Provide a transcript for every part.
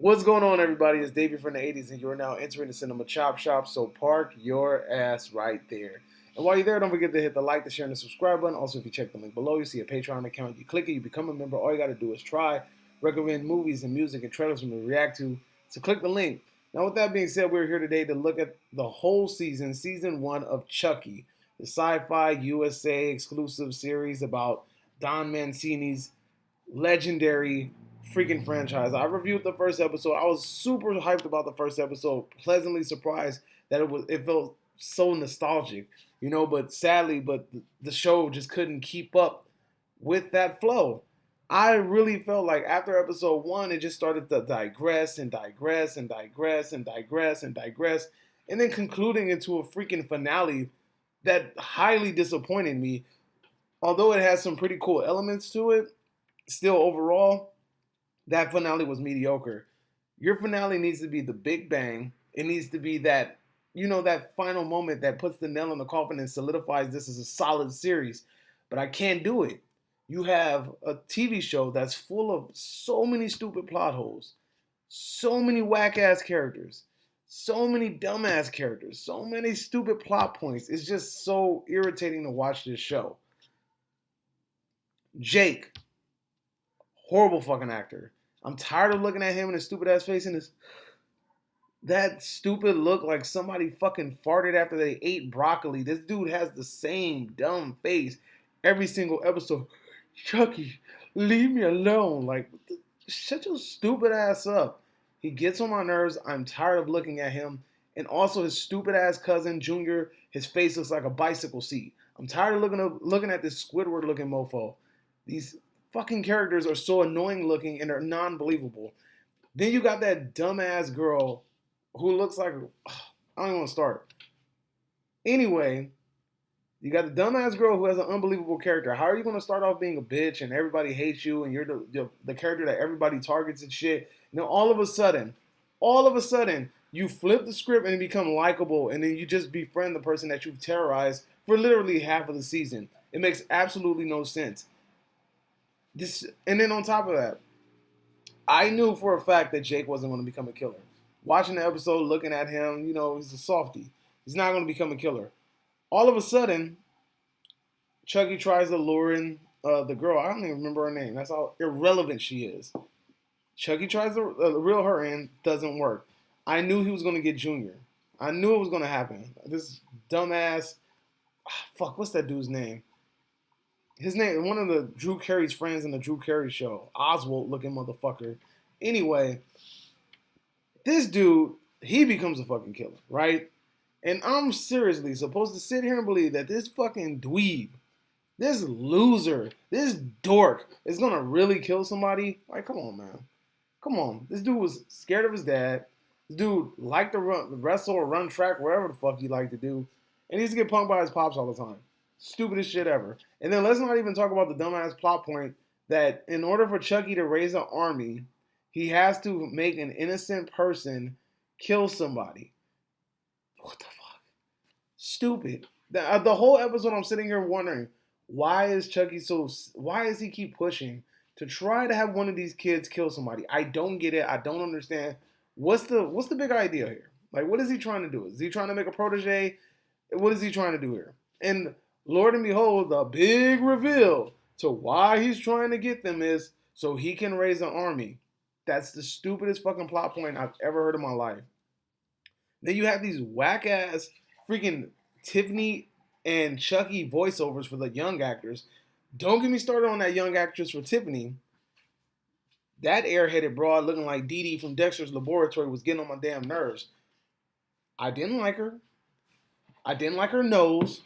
What's going on, everybody? It's Davey from the 80s, and you're now entering the Cinema Chop Shop, so park your ass right there. And while you're there, don't forget to hit the like, the share, and the subscribe button. Also, if you check the link below, you see a Patreon account. You click it, you become a member. All you got to do is try, recommend movies and music and trailers for me to react to. So click the link. Now, with that being said, we're here today to look at the whole season 1 of Chucky, the sci-fi USA exclusive series about Don Mancini's legendary freaking franchise. I reviewed the first episode. I was super hyped about the first episode, pleasantly surprised that it felt so nostalgic, but sadly, the show just couldn't keep up with that flow. I really felt like after episode 1, it just started to digress and digress and digress and digress and digress, and then concluding into a freaking finale that highly disappointed me. Although it has some pretty cool elements to it, still overall, that finale was mediocre. Your finale needs to be the big bang. It needs to be that, that final moment that puts the nail in the coffin and solidifies this as a solid series. But I can't do it. You have a TV show that's full of so many stupid plot holes, so many whack ass characters, so many dumbass characters, so many stupid plot points. It's just so irritating to watch this show. Jake, horrible fucking actor. I'm tired of looking at him and his stupid ass face and that stupid look like somebody fucking farted after they ate broccoli. This dude has the same dumb face every single episode. Chucky, leave me alone. Like, shut your stupid ass up. He gets on my nerves. I'm tired of looking at him. And also his stupid ass cousin, Junior, his face looks like a bicycle seat. I'm tired of looking at this Squidward looking mofo. These fucking characters are so annoying looking and are non-believable. Then you got that dumbass girl who looks like, I don't even want to start. Anyway, you got the dumbass girl who has an unbelievable character. How are you going to start off being a bitch and everybody hates you and you're the character that everybody targets and shit? And then all of a sudden, you flip the script and become likable, and then you just befriend the person that you've terrorized for literally half of the season. It makes absolutely no sense. And then on top of that, I knew for a fact that Jake wasn't going to become a killer. Watching the episode, looking at him, he's a softie. He's not going to become a killer. All of a sudden, Chucky tries to lure in the girl. I don't even remember her name. That's how irrelevant she is. Chucky tries to reel her in. Doesn't work. I knew he was going to get Junior. I knew it was going to happen. This dumbass, what's that dude's name? His name, one of the Drew Carey's friends in the Drew Carey show. Oswald looking motherfucker. Anyway, this dude, he becomes a fucking killer, right? And I'm seriously supposed to sit here and believe that this fucking dweeb, this loser, this dork is gonna really kill somebody? Like, come on, man. Come on. This dude was scared of his dad. This dude liked to wrestle or run track, wherever the fuck he liked to do. And he used to get punked by his pops all the time. Stupidest shit ever. And then let's not even talk about the dumbass plot point that in order for Chucky to raise an army, he has to make an innocent person kill somebody. What the fuck? Stupid. The whole episode I'm sitting here wondering, why is he keep pushing to try to have one of these kids kill somebody? I don't get it. I don't understand. What's the big idea here? Like, what is he trying to do? Is he trying to make a protege? What is he trying to do here? And Lord and behold, the big reveal to why he's trying to get them is so he can raise an army. That's the stupidest fucking plot point I've ever heard in my life. Then you have these whack-ass freaking Tiffany and Chucky voiceovers for the young actors. Don't get me started on that young actress for Tiffany. That airheaded broad looking like Dee Dee from Dexter's Laboratory was getting on my damn nerves. I didn't like her. I didn't like her nose.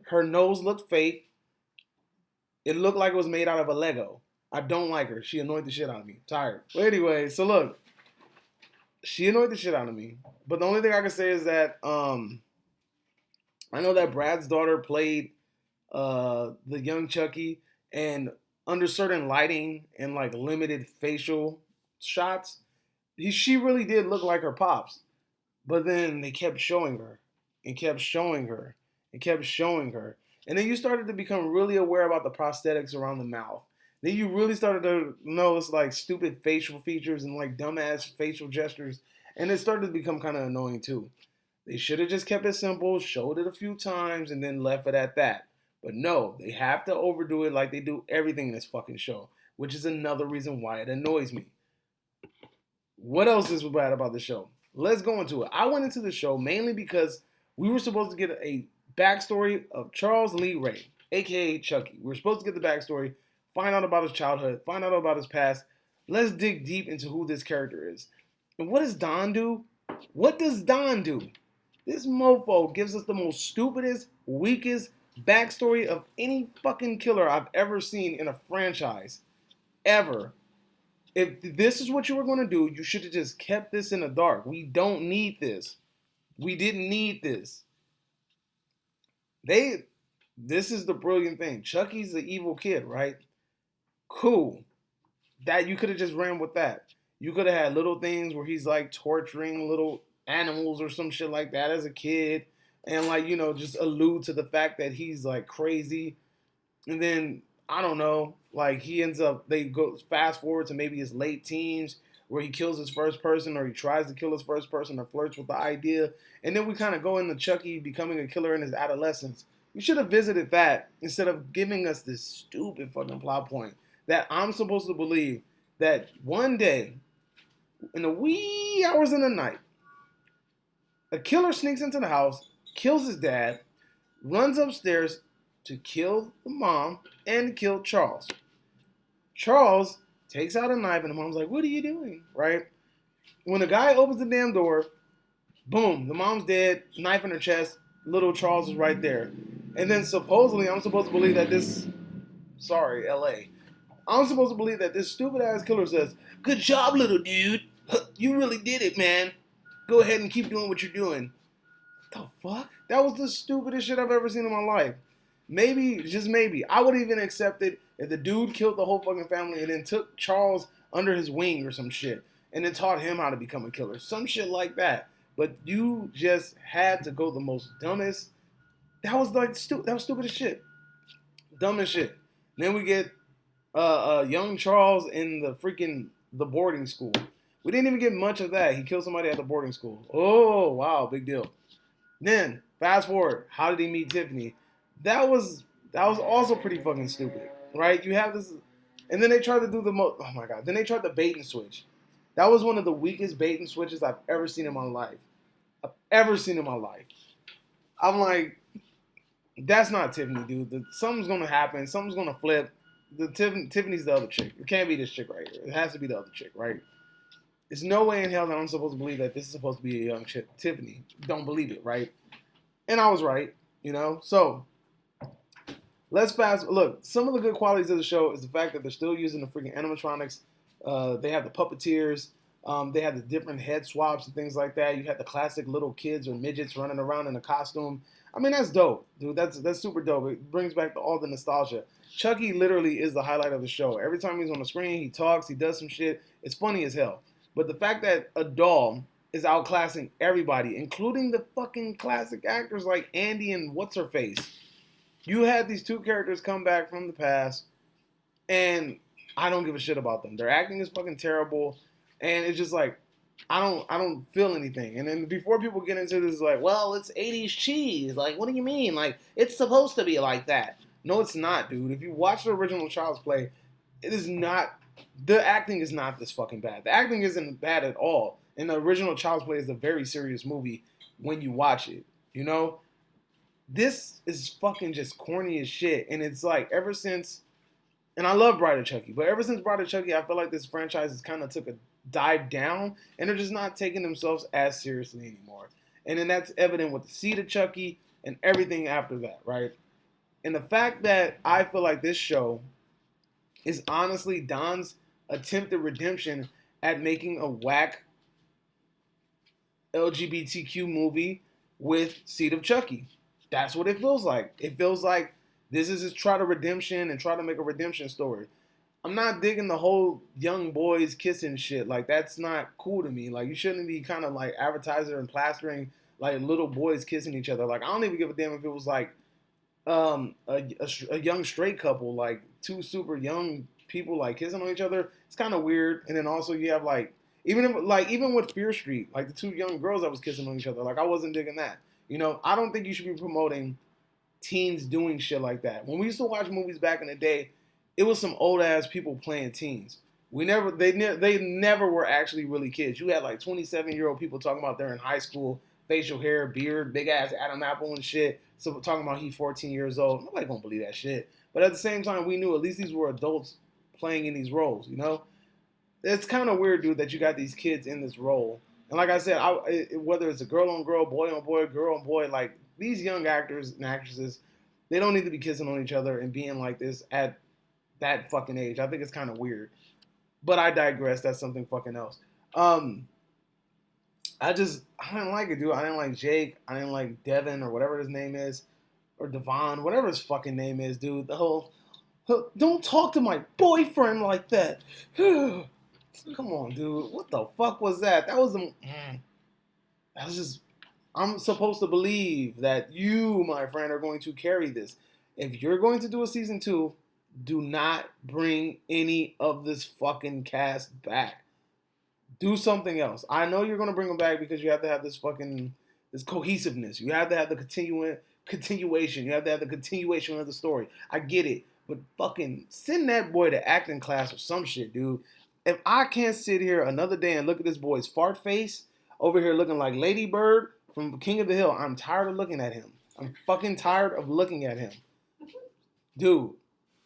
Her nose looked fake. It looked like it was made out of a Lego. I don't like her. She annoyed the shit out of me. Tired. Well, anyway, so look. She annoyed the shit out of me. But the only thing I can say is that I know that Brad's daughter played the young Chucky, and under certain lighting and like limited facial shots, she really did look like her pops. But then they kept showing her and kept showing her and kept showing her. And then you started to become really aware about the prosthetics around the mouth. Then you really started to notice like stupid facial features and like dumbass facial gestures, and it started to become kind of annoying too. They should have just kept it simple, showed it a few times, and then left it at that. But no, they have to overdo it like they do everything in this fucking show, which is another reason why it annoys me. What else is bad about the show? Let's go into it. I went into the show mainly because we were supposed to get a backstory of Charles Lee Ray, aka Chucky. We were supposed to get the backstory, find out about his childhood, find out about his past. Let's dig deep into who this character is. And what does Don do? What does Don do? This mofo gives us the most stupidest, weakest backstory of any fucking killer I've ever seen in a franchise. Ever. If this is what you were going to do, you should have just kept this in the dark. We don't need this. We didn't need this. This is the brilliant thing. Chucky's the evil kid, right? Cool. That you could have just ran with that. You could have had little things where he's like torturing little animals or some shit like that as a kid, and like, you know, just allude to the fact that he's like crazy. And then I don't know, like he ends up, they go fast forward to maybe his late teens where he kills his first person, or he tries to kill his first person, or flirts with the idea. And then we kind of go into Chucky becoming a killer in his adolescence. You should have visited that instead of giving us this stupid fucking plot point that I'm supposed to believe that one day, in the wee hours of the night, a killer sneaks into the house, kills his dad, runs upstairs to kill the mom and kill Charles. Charles takes out a knife and the mom's like, "What are you doing?" Right? When the guy opens the damn door, boom, the mom's dead, knife in her chest, little Charles is right there. And then supposedly, I'm supposed to believe that this, sorry, LA. I'm supposed to believe that this stupid ass killer says, "Good job, little dude. You really did it, man. Go ahead and keep doing what you're doing." The fuck? That was the stupidest shit I've ever seen in my life. Maybe, just maybe, I would even accept it if the dude killed the whole fucking family and then took Charles under his wing or some shit and then taught him how to become a killer. Some shit like that. But you just had to go the most dumbest. That was like that was stupid as shit. Dumb as shit. Then we get young Charles in the boarding school. We didn't even get much of that. He killed somebody at the boarding school. Oh, wow, big deal. Then, fast forward, how did he meet Tiffany? That was also pretty fucking stupid, right? You have this, and then they tried to do oh my god, then they tried the bait and switch. That was one of the weakest bait and switches I've ever seen in my life. I'm like, that's not Tiffany, dude. Something's gonna happen. Something's gonna flip. Tiffany's the other chick. It can't be this chick right here. It has to be the other chick, right? There's no way in hell that I'm supposed to believe that this is supposed to be a young chick, Tiffany. Don't believe it, right? And I was right, you know? So, look, some of the good qualities of the show is the fact that they're still using the freaking animatronics. They have the puppeteers. They have the different head swaps and things like that. You have the classic little kids or midgets running around in a costume. I mean, that's dope, dude. That's super dope. It brings back all the nostalgia. Chucky literally is the highlight of the show. Every time he's on the screen, he talks, he does some shit. It's funny as hell. But the fact that a doll is outclassing everybody, including the fucking classic actors like Andy and What's-Her-Face. You had these two characters come back from the past, and I don't give a shit about them. Their acting is fucking terrible, and it's just like, I don't feel anything. And then before people get into this, like, well, it's 80s cheese. Like, what do you mean? Like, it's supposed to be like that. No, it's not, dude. If you watch the original Child's Play, it is not. The acting is not this fucking bad. The acting isn't bad at all. And the original Child's Play is a very serious movie when you watch it. You know? This is fucking just corny as shit. And it's like, ever since, and I love Bride of Chucky, but ever since Bride of Chucky, I feel like this franchise has kind of took a dive down, and they're just not taking themselves as seriously anymore. And then that's evident with the Seed of Chucky and everything after that, right? And the fact that I feel like this show is honestly Don's attempted redemption at making a whack LGBTQ movie with Seed of Chucky. That's what it feels like. It feels like this is his try to redemption and try to make a redemption story. I'm not digging the whole young boys kissing shit. Like, that's not cool to me. Like, you shouldn't be kind of like advertising and plastering like little boys kissing each other. Like, I don't even give a damn if it was like a young straight couple, like two super young people like kissing on each other, it's kind of weird. And then also you have like even with Fear Street, like the two young girls that was kissing on each other, like I wasn't digging that. You know, I don't think you should be promoting teens doing shit like that. When we used to watch movies back in the day, it was some old ass people playing teens. They never were actually really kids. You had like 27-year-old people talking about they're in high school, facial hair, beard, big ass Adam Apple and shit. So talking about he's 14 years old. Nobody gonna believe that shit. But at the same time, we knew at least these were adults playing in these roles. You know, it's kind of weird, dude, that you got these kids in this role. And like I said, whether it's a girl on girl, boy on boy, girl on boy, like these young actors and actresses, they don't need to be kissing on each other and being like this at that fucking age. I think it's kind of weird. But I digress. That's something fucking else. I didn't like it, dude. I didn't like Jake. I didn't like Devin or whatever his name is. Or Devon, whatever his fucking name is, dude. The whole, don't talk to my boyfriend like that. Come on, dude. What the fuck was that? That was just, I'm supposed to believe that you, my friend, are going to carry this. If you're going to do a season 2, do not bring any of this fucking cast back. Do something else. I know you're going to bring them back because you have to have this cohesiveness. You have to have the continuation. You have to have the continuation of the story. I get it. But fucking send that boy to acting class or some shit, dude. If I can't sit here another day and look at this boy's fart face over here looking like Lady Bird from King of the Hill, I'm tired of looking at him. I'm fucking tired of looking at him. Dude,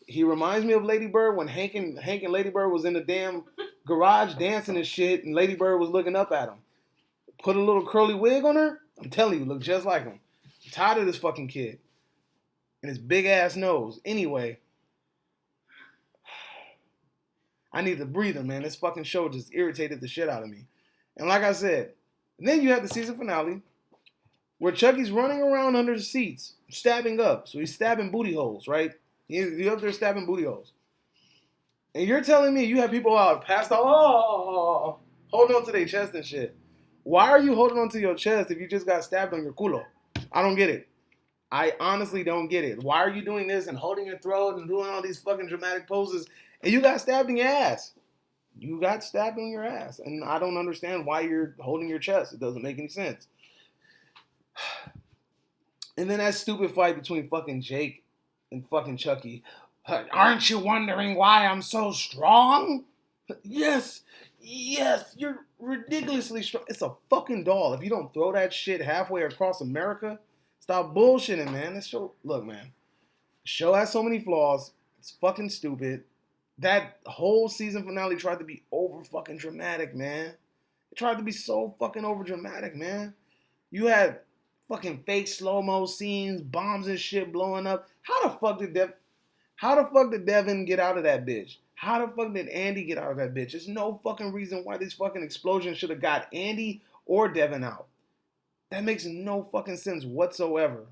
he reminds me of Lady Bird when Hank and Lady Bird was in the damn garage dancing and shit, and Lady Bird was looking up at him. Put a little curly wig on her, I'm telling you, look just like him. I'm tired of this fucking kid. And his big ass nose. Anyway, I need a breather, man. This fucking show just irritated the shit out of me. And like I said, then you have the season finale where Chucky's running around under the seats, stabbing up. So he's stabbing booty holes, right? He's up there stabbing booty holes. And you're telling me you have people out passed out, holding on to their chest and shit. Why are you holding on to your chest if you just got stabbed on your culo? I don't get it. I honestly don't get it. Why are you doing this and holding your throat and doing all these fucking dramatic poses and you got stabbed in your ass? You got stabbed in your ass. And I don't understand why you're holding your chest. It doesn't make any sense. And then that stupid fight between fucking Jake and fucking Chucky. Aren't you wondering why I'm so strong? Yes, you're ridiculously strong. It's a fucking doll. If you don't throw that shit halfway across America, stop bullshitting, man. This show, look, man. The show has so many flaws. It's fucking stupid. That whole season finale tried to be over fucking dramatic, man. It tried to be so fucking over dramatic, man. You had fucking fake slow-mo scenes, bombs and shit blowing up. How the fuck did Devin get out of that bitch? How the fuck did Andy get out of that bitch? There's no fucking reason why this fucking explosion should have got Andy or Devin out. That makes no fucking sense whatsoever.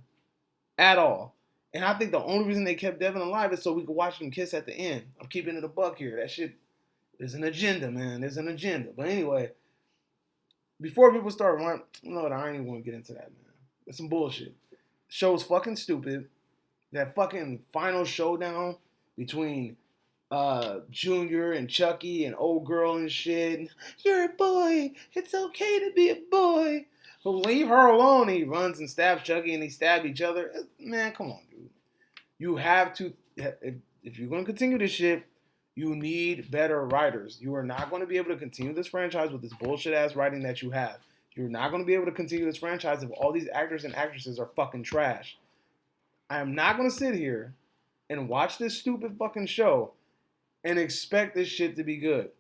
At all. And I think the only reason they kept Devin alive is so we could watch them kiss at the end. I'm keeping it a buck here. That shit, there's an agenda, man. There's an agenda. But anyway, before people start running, you know what, I ain't even going to get into that, man. It's some bullshit. The show's fucking stupid. That fucking final showdown between Junior and Chucky and old girl and shit. You're a boy. It's okay to be a boy. So leave her alone. He runs and stabs Chucky and they stab each other. Man, come on, dude. You have to, if you're going to continue this shit, you need better writers. You are not going to be able to continue this franchise with this bullshit ass writing that you have. You're not going to be able to continue this franchise if all these actors and actresses are fucking trash. I am not going to sit here and watch this stupid fucking show and expect this shit to be good.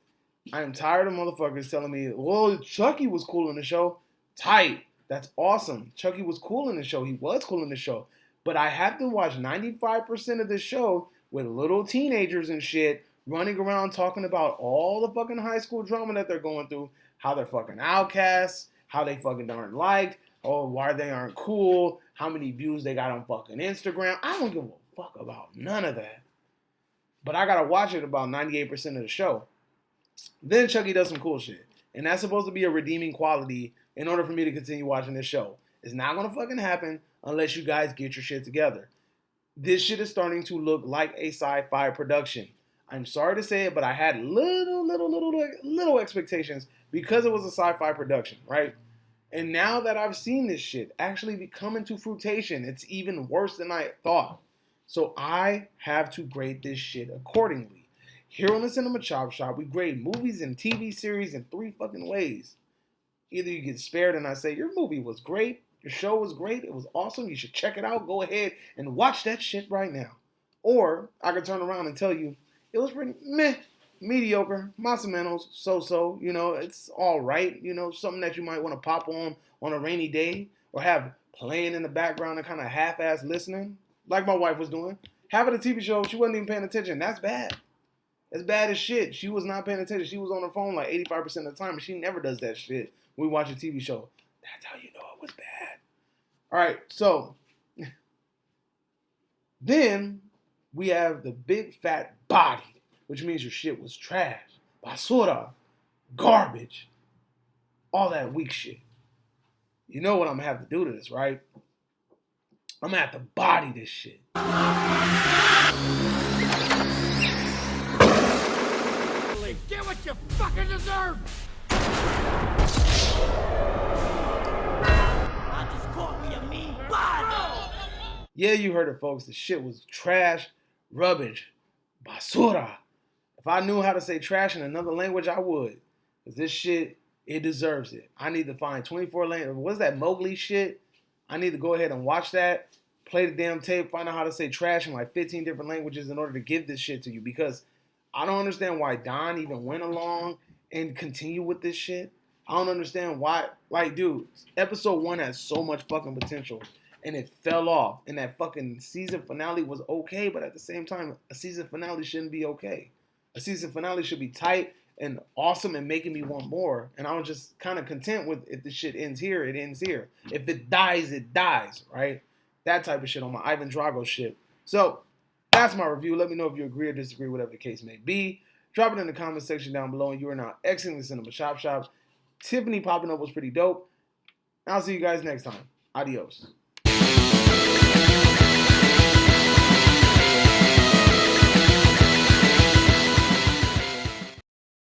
I am tired of motherfuckers telling me, well, Chucky was cool in the show. Tight. That's awesome. Chucky was cool in the show. He was cool in the show. But I have to watch 95% of this show with little teenagers and shit running around talking about all the fucking high school drama that they're going through, how they're fucking outcasts, how they fucking aren't liked, or why they aren't cool, how many views they got on fucking Instagram. I don't give a fuck about none of that. But I gotta watch it about 98% of the show. Then Chucky does some cool shit. And that's supposed to be a redeeming quality in order for me to continue watching this show. It's not gonna fucking happen unless you guys get your shit together. This shit is starting to look like a sci-fi production. I'm sorry to say it, but I had little expectations because it was a sci-fi production, right? And now that I've seen this shit actually be coming to fruition, it's even worse than I thought. So I have to grade this shit accordingly. Here on the Cinema Chop Shop, we grade movies and TV series in 3 fucking ways. Either you get spared and I say, your movie was great, your show was great, it was awesome, you should check it out, go ahead and watch that shit right now. Or I could turn around and tell you, it was pretty meh, mediocre, más o menos, so-so, it's all right, something that you might want to pop on a rainy day or have playing in the background and kind of half-ass listening, like my wife was doing. Having a TV show, she wasn't even paying attention. That's bad. That's bad as shit. She was not paying attention. She was on her phone like 85% of the time, and she never does that shit when we watch a TV show. That's how you know it was bad. All right, so then we have the big fat body, which means your shit was trash, basura, garbage, all that weak shit. You know what I'm gonna have to do to this, right? I'm gonna have to body this shit. Get what you fucking deserve! I just caught me a mean body! Yeah, you heard it, folks. The shit was trash, rubbish, basura. If I knew how to say trash in another language, I would. Because this shit, it deserves it. I need to find 24 languages. What's that Mowgli shit? I need to go ahead and watch that, play the damn tape, find out how to say trash in like 15 different languages in order to give this shit to you. Because I don't understand why Don even went along and continued with this shit. I don't understand why. Like, dude, episode 1 has so much fucking potential. And it fell off. And that fucking season finale was okay. But at the same time, a season finale shouldn't be okay. A season finale should be tight and awesome and making me want more. And I was just kind of content with if the shit ends here, it ends here. If it dies, right? That type of shit on my Ivan Drago shit. So, that's my review. Let me know if you agree or disagree, whatever the case may be. Drop it in the comment section down below. And you are now exiting the Cinema Chop Shops. Tiffany popping up was pretty dope. I'll see you guys next time. Adios.